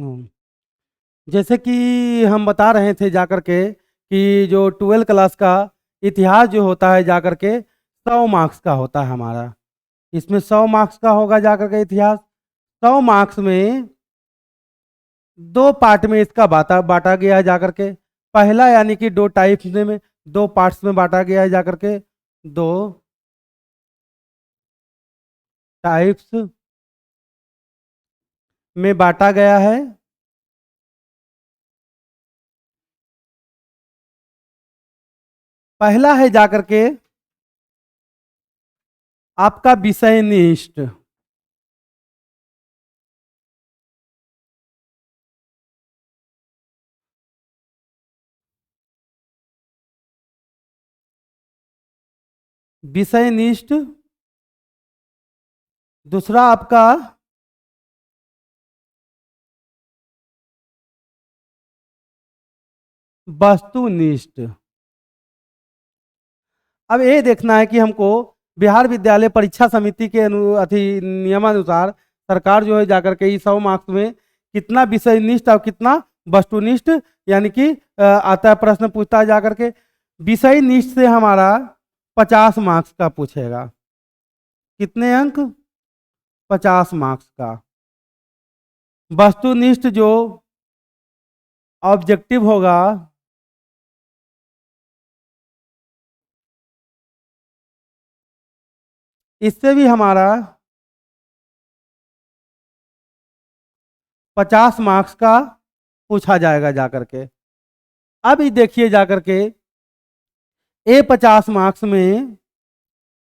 हम्म, जैसे कि हम बता रहे थे जाकर के कि जो 12 क्लास का इतिहास जो होता है जाकर के 100 मार्क्स का होता है हमारा। इसमें 100 मार्क्स का होगा जाकर के इतिहास। 100 मार्क्स में दो पार्ट में इसका बांटा बांटा गया है जाकर के। पहला यानी कि दो टाइप्स में, दो पार्ट्स में बांटा गया है जाकर के। दो टाइप्स में बांटा गया है। पहला है जाकर के आपका विषयनिष्ठ। विषयनिष्ठ। दूसरा आपका वस्तुनिष्ठ। अब ये देखना है कि हमको बिहार विद्यालय परीक्षा समिति के नियमानुसार सरकार जो है जाकर के इस 100 मार्क्स में कितना विषयनिष्ठ और कितना वस्तुनिष्ठ यानी कि आता है, प्रश्न पूछता है जाकर के। विषयनिष्ठ से हमारा 50 मार्क्स का पूछेगा। कितने अंक? 50 मार्क्स का। वस्तुनिष्ठ जो ऑब्जेक्टिव होगा, इससे भी हमारा 50 मार्क्स का पूछा जाएगा जाकर के। अब ये देखिए जाकर के ए 50 मार्क्स में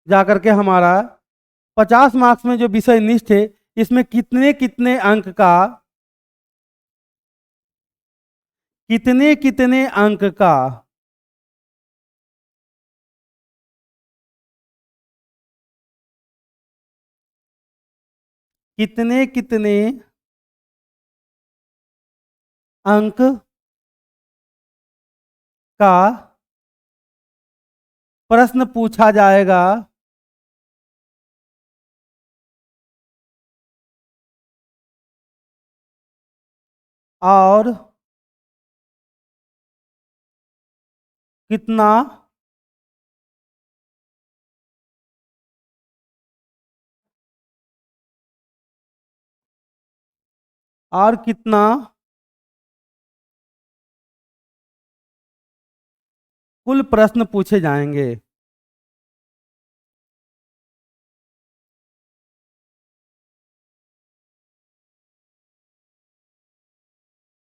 जाकर के हमारा 50 मार्क्स में जो विषय निष्ठ है इसमें कितने कितने अंक का, कितने कितने अंक का कितने कितने अंक का प्रश्न पूछा जाएगा और कितना और कितना कुल प्रश्न पूछे जाएंगे।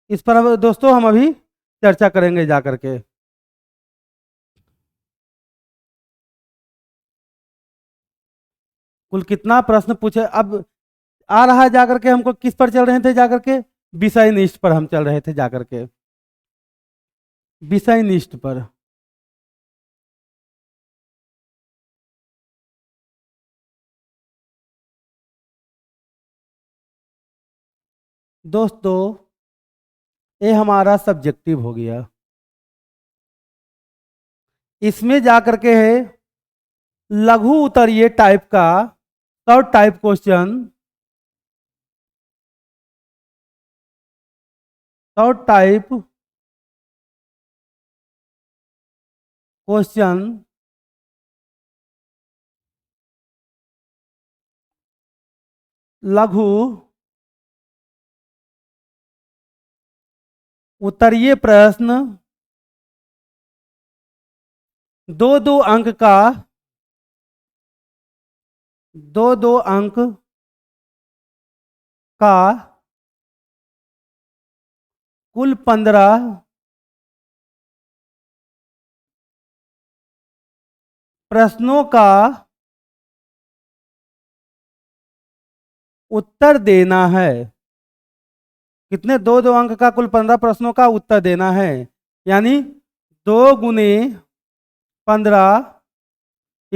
इस पर अब दोस्तों हम अभी चर्चा करेंगे जाकर के। कुल कितना प्रश्न पूछे अब आ रहा है जाकर के। हमको किस पर चल रहे थे जाकर के? विषय निष्ठ पर हम चल रहे थे जाकर के। विषय निष्ठ पर दोस्तों ये हमारा सब्जेक्टिव हो गया। इसमें जाकर के है लघु उत्तरीय टाइप का short type question, short type question लघु उत्तरीय प्रश्न दो दो अंक का, दो दो अंक का कुल 15 प्रश्नों का उत्तर देना है। कितने? दो दो अंक का कुल 15 प्रश्नों का उत्तर देना है। यानी 2 × 15 =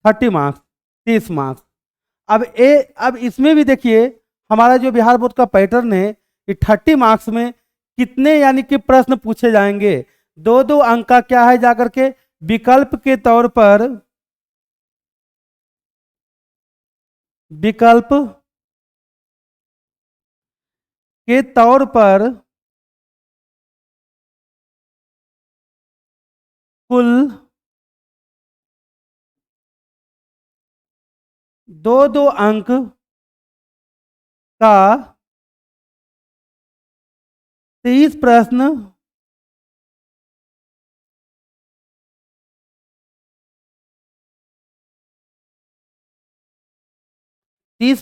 30 मार्क्स, 30 मार्क्स। अब इसमें भी देखिए हमारा जो बिहार बोर्ड का पैटर्न है कि 30 मार्क्स में कितने यानी कि प्रश्न पूछे जाएंगे। दो दो अंक का क्या है जाकर के विकल्प के तौर पर, विकल्प के तौर पर कुल 2-2 अंक का 30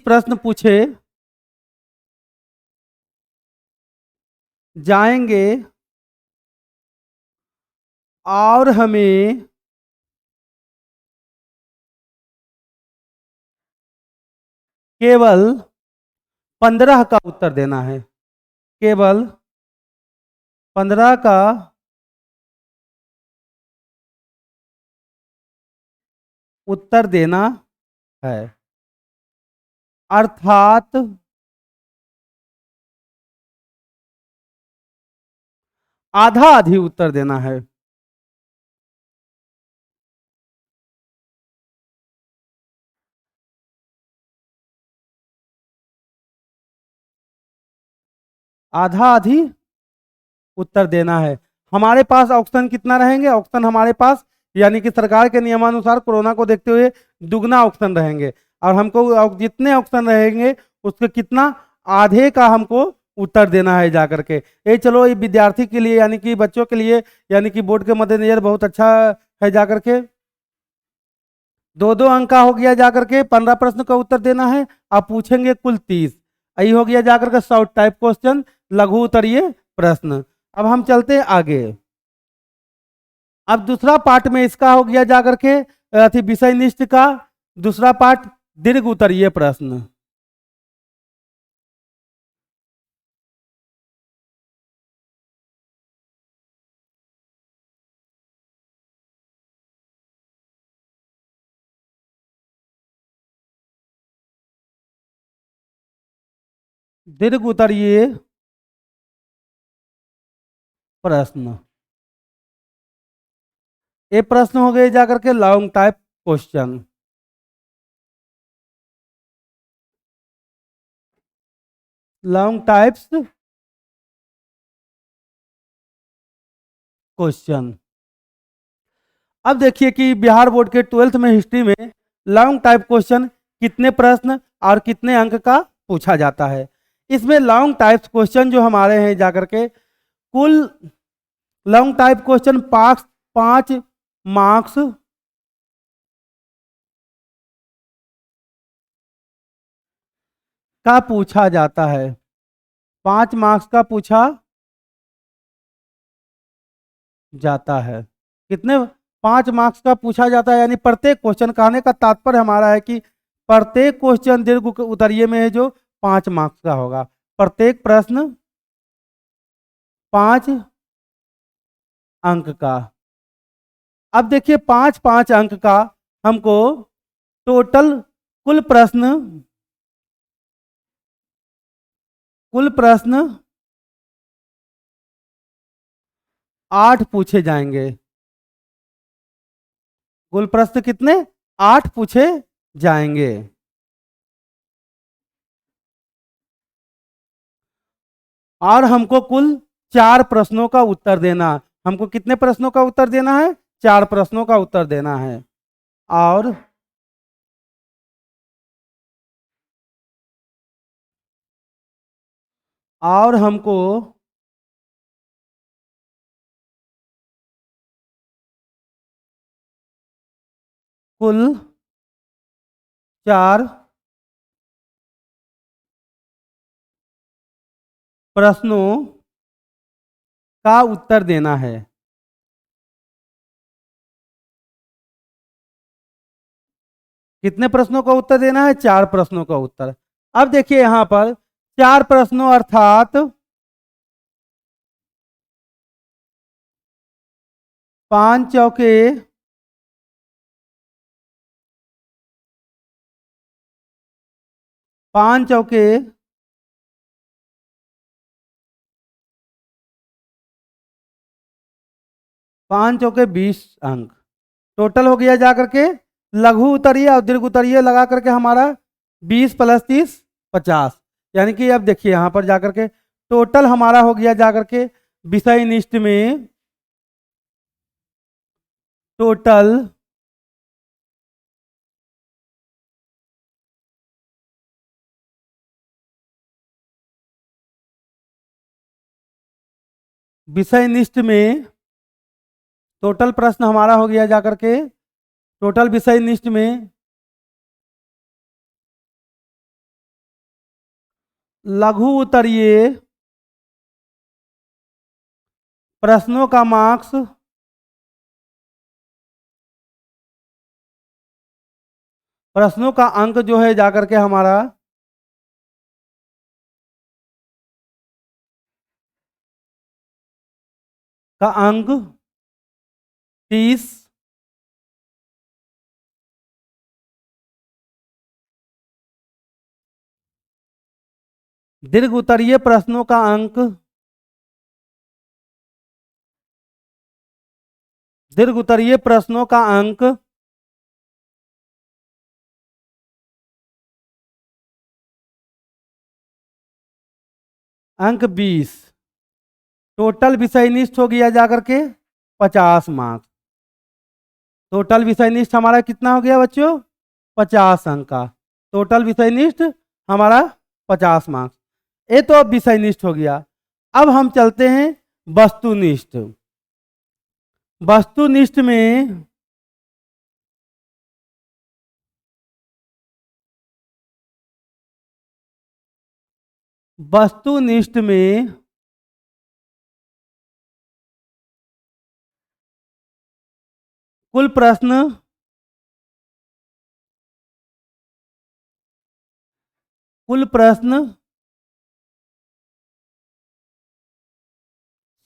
प्रश्न पूछे जाएंगे और हमें केवल 15 का उत्तर देना है। केवल 15 का उत्तर देना है, अर्थात आधा आधी उत्तर देना है। आधा आधी उत्तर देना है। हमारे पास ऑप्शन कितना रहेंगे? ऑप्शन हमारे पास यानी कि सरकार के नियमानुसार कोरोना को देखते हुए दुगना ऑप्शन रहेंगे, और हमको जितने ऑप्शन रहेंगे उसके कितना आधे का हमको उत्तर देना है जाकर के। ये चलो ये विद्यार्थी के लिए यानी कि बच्चों के लिए यानी कि बोर्ड के मद्देनजर बहुत अच्छा है जाकर के। 2-2 अंक का हो गया जाकर के, 15 प्रश्न का उत्तर देना है। आप पूछेंगे कुल 30, यही हो गया जाकर के शॉर्ट टाइप क्वेश्चन, लघु उत्तरीय प्रश्न। अब हम चलते हैं आगे। अब दूसरा पार्ट में इसका हो गया जाकर के विषय निष्ठ का दूसरा पार्ट, दीर्घ उत्तरीय प्रश्न। दीर्घ उत्तरीय प्रश्न, ये प्रश्न हो गए जाकर के long type question. Long types question. अब देखिए कि बिहार बोर्ड के 12th में हिस्ट्री में लॉन्ग टाइप क्वेश्चन कितने प्रश्न और कितने अंक का पूछा जाता है। इसमें लॉन्ग टाइप क्वेश्चन जो हमारे हैं जाकर के कुल लॉन्ग टाइप क्वेश्चन 5 मार्क्स का पूछा जाता है। 5 मार्क्स का पूछा जाता है। कितने? 5 मार्क्स का पूछा जाता है, यानी प्रत्येक क्वेश्चन, कहने का तात्पर्य हमारा है कि प्रत्येक क्वेश्चन दीर्घ उत्तरीय में है जो 5 मार्क्स का होगा। प्रत्येक प्रश्न 5 अंक का। अब देखिए 5-5 अंक का हमको टोटल कुल प्रश्न 8 पूछे जाएंगे। कुल प्रश्न कितने? 8 पूछे जाएंगे। और हमको कुल 4 प्रश्नों का उत्तर देना। हमको कितने प्रश्नों का उत्तर देना है? 4 प्रश्नों का उत्तर देना है। और हमको कुल 4 प्रश्नों का उत्तर देना है। कितने प्रश्नों का उत्तर देना है? 4 प्रश्नों का उत्तर। अब देखिए यहां पर 4 प्रश्नों अर्थात 5 चौके 5 चौके 20 अंक टोटल हो गया जाकर के। लघु उत्तरीय और दीर्घ उत्तरीय लगा करके हमारा 20 + 30 50, यानी कि अब देखिए यहाँ पर जाकर के टोटल हमारा हो गया जाकर के विषय निष्ठ में टोटल विषय निष्ठ में टोटल प्रश्न हमारा हो गया जाकर के टोटल विषय निष्ठ में लघु उत्तरीय प्रश्नों का मार्क्स प्रश्नों का अंक जो है जाकर के हमारा का अंक 30, दीर्घ उत्तरीय प्रश्नों का अंक दीर्घ उत्तरीय प्रश्नों का अंक 20। टोटल विषय निष्ठ हो गया जाकर के 50 मार्क्स। टोटल विषय निष्ठ हमारा कितना हो गया बच्चों? 50 अंक का टोटल विषय निष्ठ हमारा 50 मार्क्स। ये तो अब विषय निष्ठ हो गया। अब हम चलते हैं वस्तुनिष्ठ। वस्तुनिष्ठ में वस्तुनिष्ठ में कुल प्रश्न कुल प्रश्न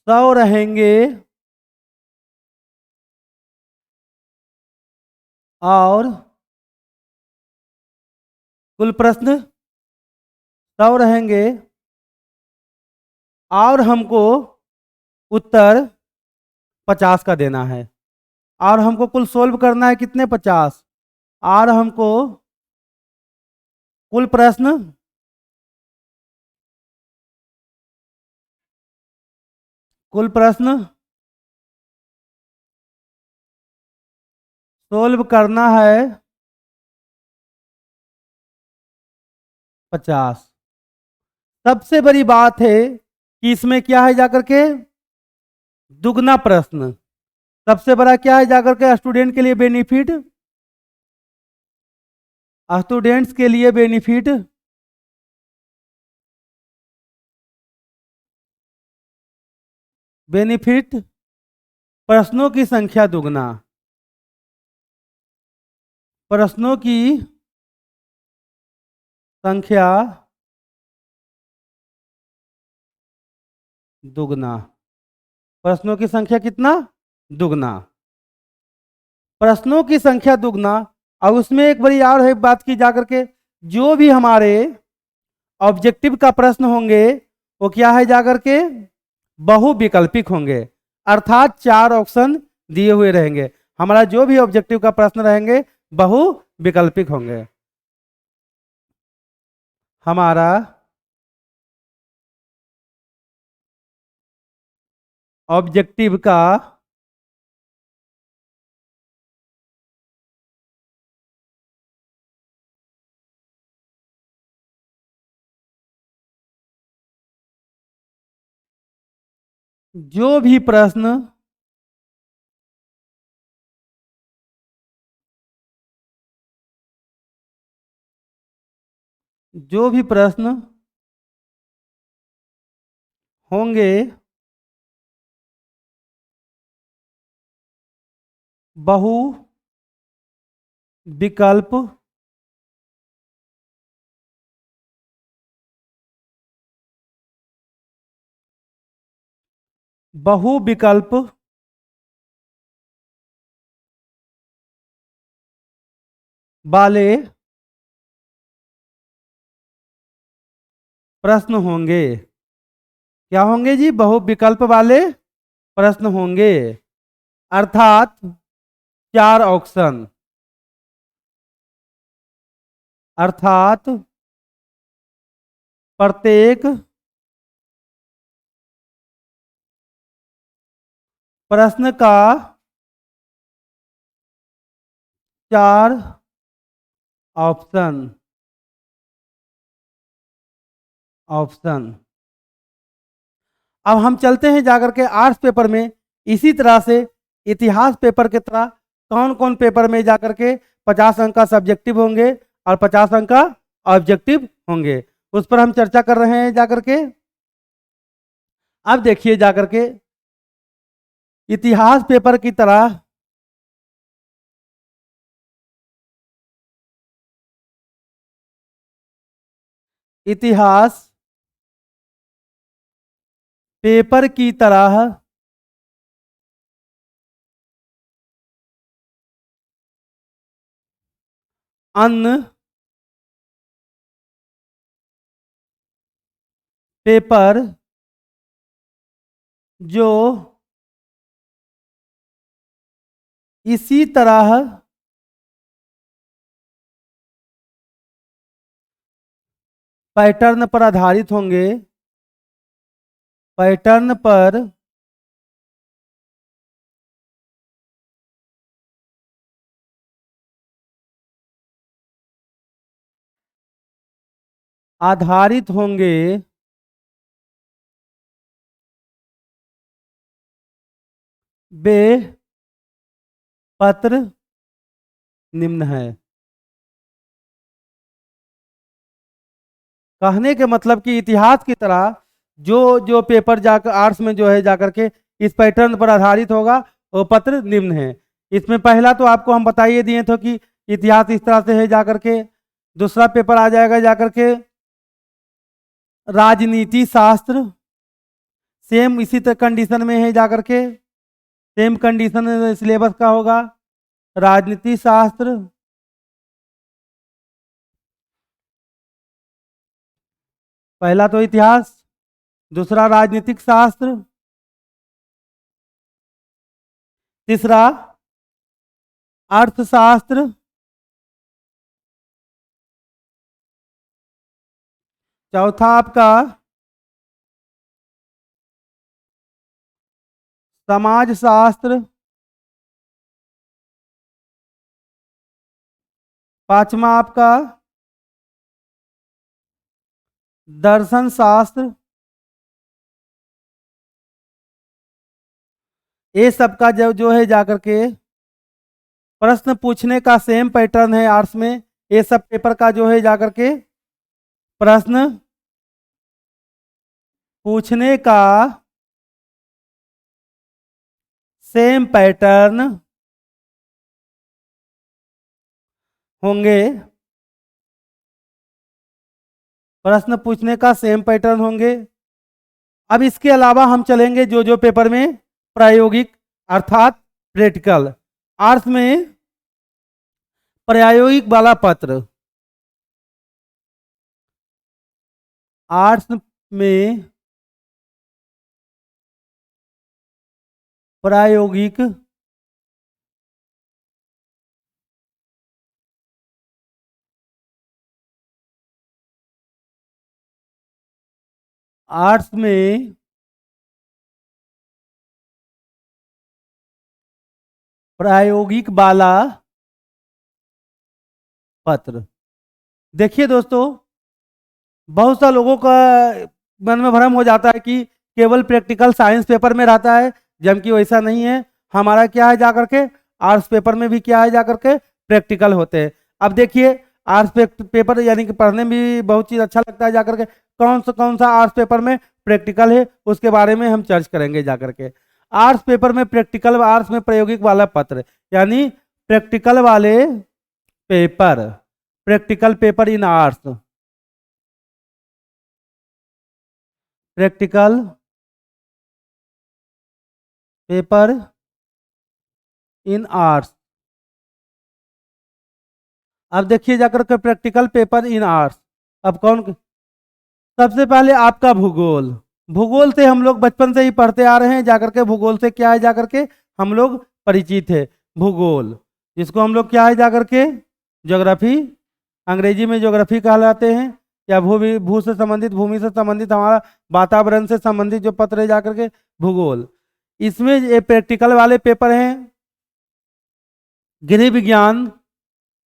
100 रहेंगे और कुल प्रश्न 100 रहेंगे और हमको उत्तर 50 का देना है और हमको कुल सोल्व करना है कितने? 50। और हमको कुल प्रश्न सोल्व करना है 50। सबसे बड़ी बात है कि इसमें क्या है जाकर के दुगना प्रश्न। सबसे बड़ा क्या है जाकर के स्टूडेंट के लिए बेनिफिट, स्टूडेंट्स के लिए बेनिफिट बेनिफिट प्रश्नों की संख्या दुगना। प्रश्नों की संख्या दुगना। प्रश्नों की संख्या कितना? दुगना। प्रश्नों की संख्या दुगना। और उसमें एक बड़ी और है बात की जाकर के जो भी हमारे ऑब्जेक्टिव का प्रश्न होंगे वो क्या है जाकर के बहुविकल्पिक होंगे। अर्थात 4 ऑप्शन दिए हुए रहेंगे। हमारा जो भी ऑब्जेक्टिव का प्रश्न रहेंगे बहुविकल्पिक होंगे। हमारा ऑब्जेक्टिव का जो भी प्रश्न होंगे बहु विकल्प बहुविकल्प वाले प्रश्न होंगे। क्या होंगे जी? बहुविकल्प वाले प्रश्न होंगे। अर्थात 4 ऑप्शन। अर्थात प्रत्येक प्रश्न का 4 ऑप्शन ऑप्शन। अब हम चलते हैं जाकर के आर्ट्स पेपर में। इसी तरह से इतिहास पेपर की तरह कौन कौन पेपर में जाकर के 50 अंक का सब्जेक्टिव होंगे और 50 अंक का ऑब्जेक्टिव होंगे, उस पर हम चर्चा कर रहे हैं जाकर के। अब देखिए जाकर के इतिहास पेपर की तरह इतिहास पेपर की तरह अन्य पेपर जो इसी तरह पैटर्न पर आधारित होंगे, पैटर्न पर आधारित होंगे, वे पत्र निम्न है। कहने के मतलब कि इतिहास की तरह जो जो पेपर जाकर आर्ट्स में जो है जाकर के इस पैटर्न पर आधारित होगा वो पत्र निम्न है। इसमें पहला तो आपको हम बताइए दिए थे कि इतिहास इस तरह से है जाकर के। दूसरा पेपर आ जाएगा जाकर के राजनीति शास्त्र, सेम इसी तरह कंडीशन में है जाकर के, सेम कंडीशन सिलेबस का होगा। राजनीति शास्त्र, पहला तो इतिहास, दूसरा राजनीतिक शास्त्र, तीसरा अर्थशास्त्र, चौथा आपका समाजशास्त्र, पांचवा आपका दर्शन शास्त्र। ये सब का जो है जाकर के प्रश्न पूछने का सेम पैटर्न है आर्ट्स में। ये सब पेपर का जो है जाकर के प्रश्न पूछने का सेम पैटर्न होंगे, प्रश्न पूछने का सेम पैटर्न होंगे। अब इसके अलावा हम चलेंगे जो जो पेपर में प्रायोगिक अर्थात प्रैक्टिकल। आर्ट्स में प्रायोगिक वाला पत्र, आर्ट्स में प्रायोगिक आर्ट्स में प्रायोगिक वाला पत्र। देखिए दोस्तों, बहुत सा लोगों का मन में भ्रम हो जाता है कि केवल प्रैक्टिकल साइंस पेपर में रहता है, जबकि वैसा नहीं है। हमारा क्या है जाकर के आर्ट्स पेपर में भी क्या है जाकर के प्रैक्टिकल होते हैं। अब देखिए आर्ट्स पेपर यानी कि पढ़ने में भी बहुत चीज़ अच्छा लगता है जाकर के। कौन सा आर्ट्स पेपर में प्रैक्टिकल है उसके बारे में हम चर्च करेंगे जाकर के। आर्ट्स पेपर में प्रैक्टिकल, आर्ट्स में प्रायोगिक वाला पत्र यानी प्रैक्टिकल वाले paper, practical paper in arts, practical paper in arts. अब देखिए जाकर के प्रैक्टिकल पेपर इन आर्ट्स। अब कौन, सबसे पहले आपका भूगोल। भूगोल से हम लोग बचपन से ही पढ़ते आ रहे हैं जाकर के। भूगोल से क्या है जाकर के हम लोग परिचित है। भूगोल जिसको हम लोग क्या है जाकर के ज्योग्राफी, अंग्रेजी में ज्योग्राफी कहलाते हैं, या भू से संबंधित, भूमि से संबंधित, हमारा वातावरण से संबंधित जो पत्र है जाकर के भूगोल। इसमें ये प्रैक्टिकल वाले पेपर हैं। गृह विज्ञान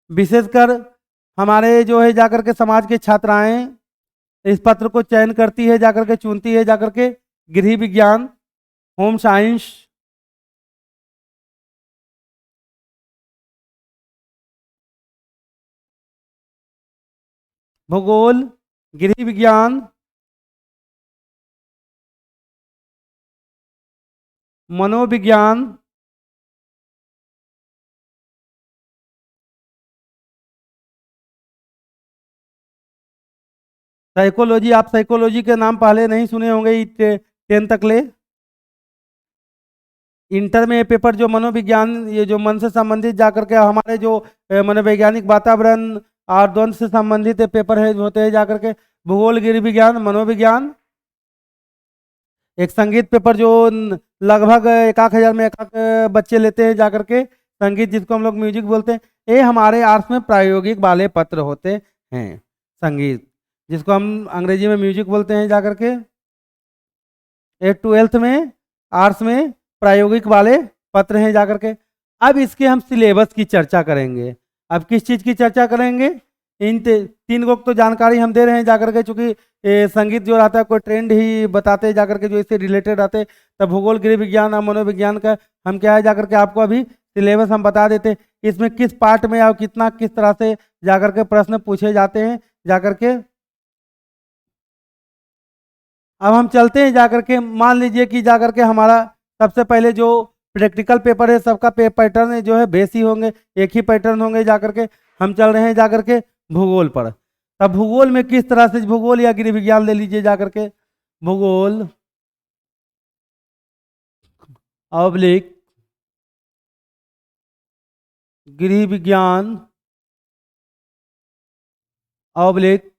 विशेषकर हमारे जो है जाकर के समाज के छात्राएं इस पत्र को चयन करती है, जाकर के चुनती है जाकर के। गृह विज्ञान, होम साइंस, भूगोल, गृह विज्ञान, मनोविज्ञान, साइकोलॉजी। आप साइकोलॉजी के नाम पहले नहीं सुने होंगे 10 तक ले। इंटर में ये पेपर जो मनोविज्ञान, ये जो मन से संबंधित जाकर के हमारे जो मनोवैज्ञानिक वातावरण और द्वंद से संबंधित ये पेपर है होते हैं जाकर के। भूगोल, गृह विज्ञान, मनोविज्ञान। एक संगीत पेपर जो लगभग 1,000 में 1 बच्चे लेते हैं जाकर के, संगीत जिसको हम लोग म्यूजिक बोलते हैं। ये हमारे आर्ट्स में प्रायोगिक वाले पत्र होते हैं। संगीत जिसको हम अंग्रेजी में म्यूजिक बोलते हैं जाकर के। ये 12th में आर्ट्स में प्रायोगिक वाले पत्र हैं जाकर के। अब इसके हम सिलेबस की चर्चा करेंगे। अब किस चीज़ की चर्चा करेंगे? इन 3 को तो जानकारी हम दे रहे हैं जाकर के, चूंकि संगीत जो रहता है कोई ट्रेंड ही बताते हैं जाकर के जो इससे रिलेटेड रहते हैं। तब भूगोल, गृह विज्ञान और मनोविज्ञान का हम क्या है जाकर के आपको अभी सिलेबस हम बता देते हैं। इसमें किस पार्ट में और कितना किस तरह से जाकर के प्रश्न पूछे जाते हैं जाकर के। अब हम चलते हैं जाकर के। मान लीजिए कि जाकर के हमारा सबसे पहले जो प्रैक्टिकल पेपर है सबका पैटर्न जो है बेस ही होंगे, एक ही पैटर्न होंगे जाकर के। हम चल रहे हैं जाकर के भूगोल पर। तब भूगोल में किस तरह से, भूगोल या गृह विज्ञान ले लीजिए जाकर के। भूगोल ऑब्लिक गृह विज्ञान ऑब्लिक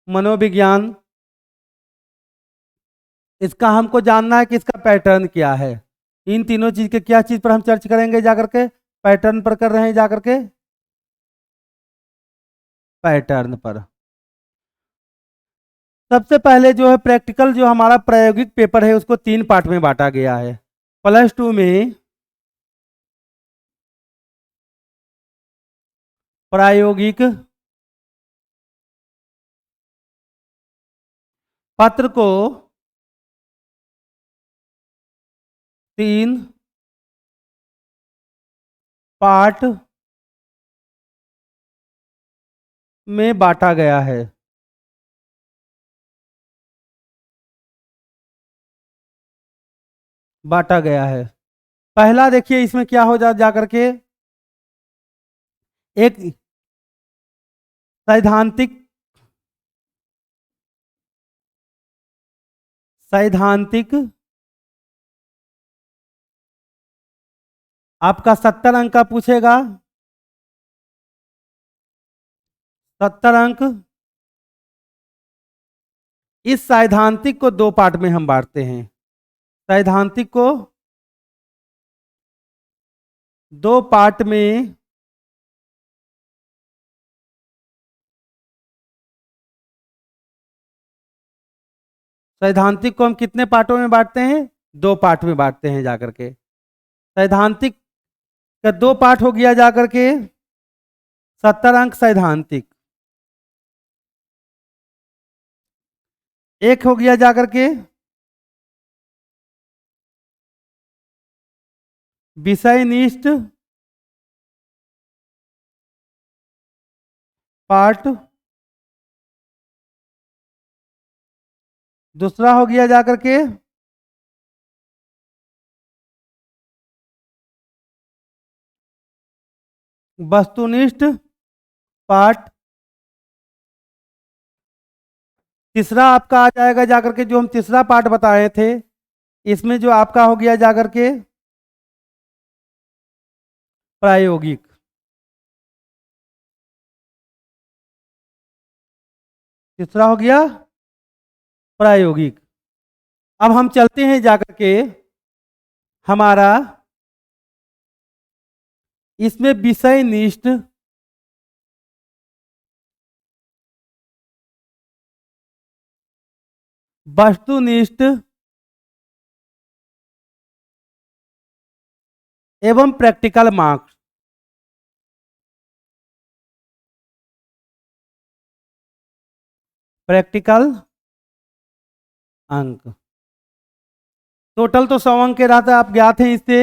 मनोविज्ञान। इसका हमको जानना है कि इसका पैटर्न क्या है। इन तीनों चीज के क्या चीज पर हम चर्चा करेंगे जाकर के? पैटर्न पर कर रहे हैं जाकर के, पैटर्न पर। सबसे पहले जो है प्रैक्टिकल जो हमारा प्रायोगिक पेपर है उसको 3 पार्ट में बांटा गया है। +2 में प्रायोगिक पत्र को 3 पार्ट में बांटा गया है। बांटा गया है। पहला देखिए इसमें क्या हो जाकर के, एक सैद्धांतिक सैद्धांतिक आपका 70 अंक का पूछेगा। 70 अंक। इस सैद्धांतिक को 2 पार्ट में हम बांटते हैं। सैद्धांतिक को 2 पार्ट में सैद्धांतिक को हम कितने पार्टों में बांटते हैं? 2 पार्ट में बांटते हैं जाकर के। सैद्धांतिक का 2 पार्ट हो गया जाकर के 70 अंक सैद्धांतिक। एक हो गया जाकर के विषयनिष्ठ पार्ट। दूसरा हो गया जाकर के वस्तुनिष्ठ पार्ट। तीसरा आपका आ जाएगा जाकर के, जो हम तीसरा पार्ट बताए थे इसमें जो आपका हो गया जाकर के प्रायोगिक। तीसरा हो गया प्रायोगिक। अब हम चलते हैं जाकर के हमारा इसमें विषयनिष्ठ वस्तुनिष्ठ एवं प्रैक्टिकल मार्क्स। प्रैक्टिकल अंक टोटल तो 100 अंक के रहा था, आप ज्ञात हैं इससे।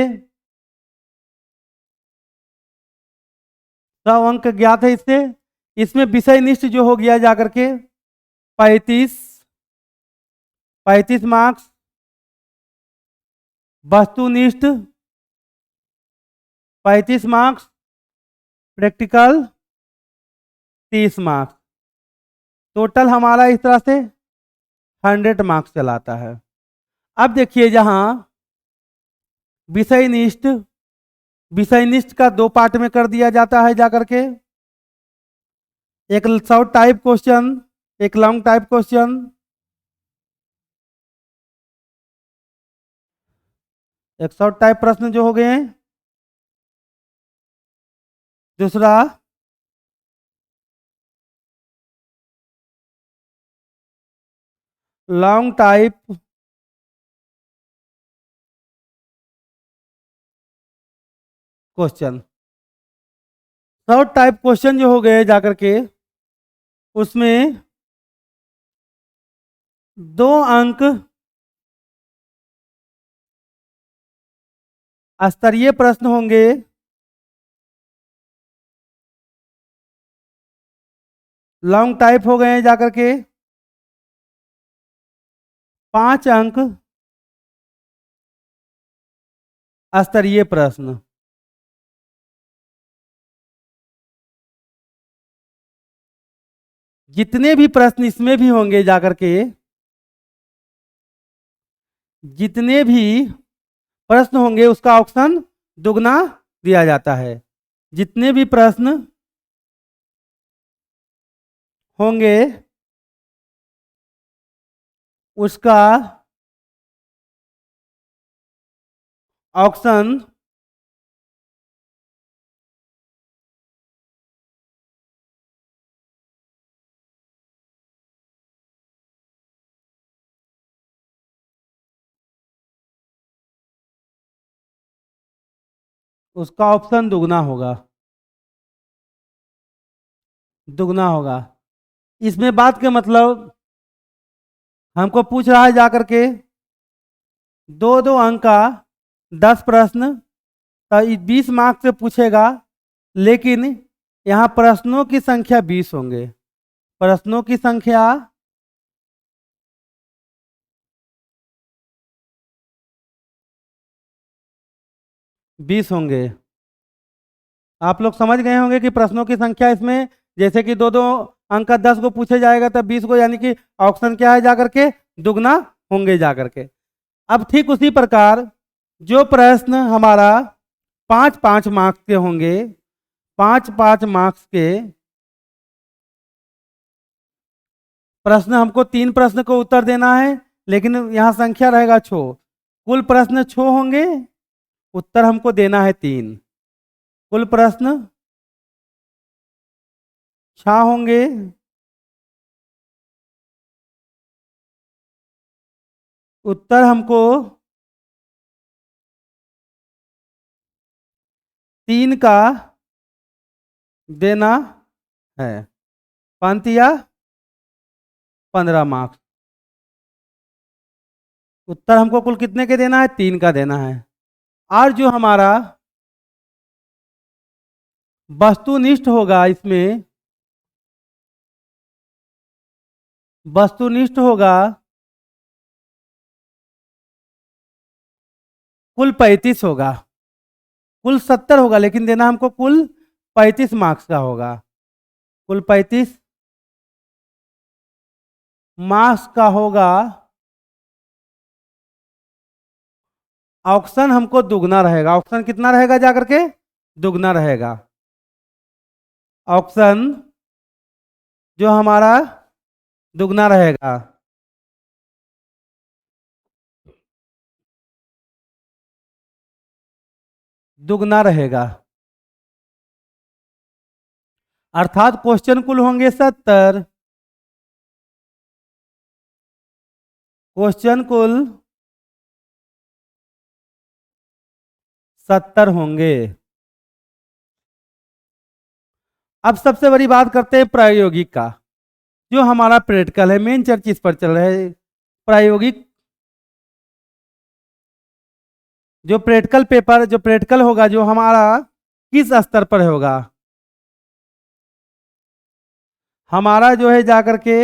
100 अंक ज्ञात है इससे। इसमें विषय निष्ठ जो हो गया जाकर के 35 मार्क्स, वस्तुनिष्ठ 35 मार्क्स, प्रैक्टिकल 30 मार्क्स। टोटल हमारा इस तरह से 100 मार्क्स चलाता है। अब देखिए जहां विषयनिष्ठ, विषयनिष्ठ का 2 पार्ट में कर दिया जाता है जाकर के, एक शॉर्ट टाइप क्वेश्चन, एक लॉन्ग टाइप क्वेश्चन। एक शॉर्ट टाइप प्रश्न जो हो गए, दूसरा long type question. Short type question जो हो गए जाकर के, उसमें 2 अंक स्तरीय प्रश्न होंगे, लॉन्ग टाइप हो गए जाकर के 5 अंक स्तरीय प्रश्न। जितने भी प्रश्न इसमें भी होंगे जाकर के, जितने भी प्रश्न होंगे उसका ऑप्शन दुगना दिया जाता है। जितने भी प्रश्न होंगे उसका ऑप्शन उसका ऑप्शन दुगना होगा, दुगना होगा। इसमें बात के मतलब हमको पूछ रहा है जाकर के 2-2 अंक का 10 प्रश्न, तो 20 मार्क्स से पूछेगा, लेकिन यहाँ प्रश्नों की संख्या 20 होंगे। प्रश्नों की संख्या 20 होंगे। आप लोग समझ गए होंगे कि प्रश्नों की संख्या इसमें, जैसे कि 2-2 अंक का 10 को पूछे जाएगा तब 20 को, यानी कि ऑप्शन क्या है जाकर के दुगना होंगे जाकर के। अब ठीक उसी प्रकार जो प्रश्न हमारा 5-5 मार्क्स के होंगे, 5-5 मार्क्स के प्रश्न, हमको 3 प्रश्न को उत्तर देना है, लेकिन यहाँ संख्या रहेगा 6। कुल प्रश्न 6 होंगे, उत्तर हमको देना है 3। कुल प्रश्न 6 होंगे, उत्तर हमको 3 का देना है। 5 या 15 मार्क्स। उत्तर हमको कुल कितने के देना है? 3 का देना है। और जो हमारा वस्तुनिष्ठ होगा, इसमें वस्तुनिष्ठ होगा कुल 35 होगा। कुल 70 होगा, लेकिन देना हमको कुल 35 मार्क्स का होगा। कुल 35 मार्क्स का होगा। ऑप्शन हमको दुगना रहेगा। ऑप्शन कितना रहेगा जाकर के? दुगना रहेगा। ऑप्शन जो हमारा दुगना रहेगा। दुगना रहेगा, अर्थात क्वेश्चन कुल होंगे 70, क्वेश्चन कुल 70 होंगे। अब सबसे बड़ी बात करते हैं प्रायोगिक का। जो हमारा प्रैक्टिकल है, मेन चर्चा इस पर चल रहा है। प्रायोगिक जो प्रैक्टिकल पेपर, जो प्रैक्टिकल होगा, जो हमारा किस स्तर पर होगा? हमारा जो है जाकर के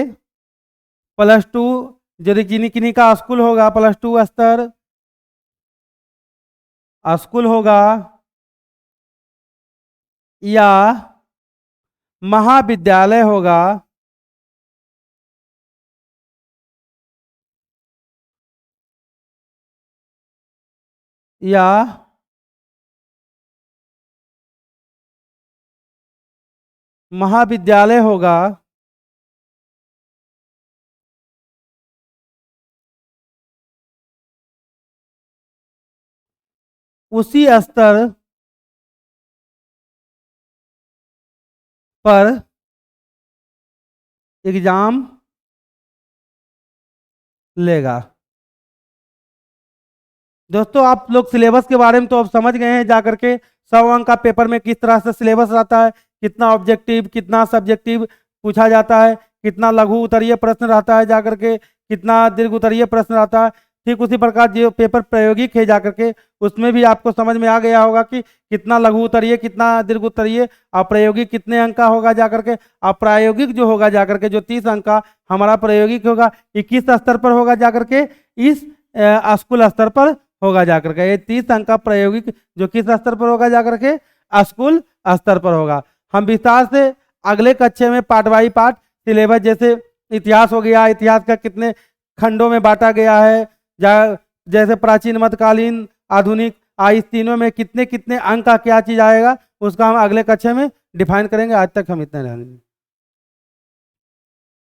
+2, यदि किन्हीं किन्हीं का स्कूल होगा +2 स्तर स्कूल होगा, या महाविद्यालय होगा, या महाविद्यालय होगा, उसी स्तर पर एग्जाम लेगा। दोस्तों आप लोग सिलेबस के बारे में तो अब समझ गए हैं जाकर के। 100 अंक का पेपर में किस तरह से सिलेबस रहता है, कितना ऑब्जेक्टिव, कितना सब्जेक्टिव पूछा जाता है, कितना लघु उत्तरीय प्रश्न रहता है जाकर के, कितना दीर्घ उत्तरीय प्रश्न रहता है। ठीक उसी प्रकार जो पेपर प्रायोगिक है जाकर के, उसमें भी आपको समझ में आ गया होगा कि कितना लघु उत्तरीय, कितना दीर्घ उत्तरीय, और प्रायोगिक कितने अंक का होगा जाकर के। और प्रायोगिक जो होगा जाकर के, जो 30 अंक का हमारा प्रायोगिक होगा, 21 स्तर पर होगा जाकर के, इस स्कूल स्तर पर होगा जाकर के। ये 30 अंक का प्रायोगिक जो किस स्तर पर होगा जाकर के? स्कूल स्तर पर होगा। हम विस्तार से अगले कक्षा में पार्ट बाई पार्ट सिलेबस, जैसे इतिहास हो गया, इतिहास का कितने खंडों में बांटा गया है, जैसे प्राचीन, मध्यकालीन, आधुनिक, इस तीनों में कितने कितने अंक का क्या चीज आएगा, उसका हम अगले कक्षा में डिफाइन करेंगे। आज तक हम इतने रहेंगे।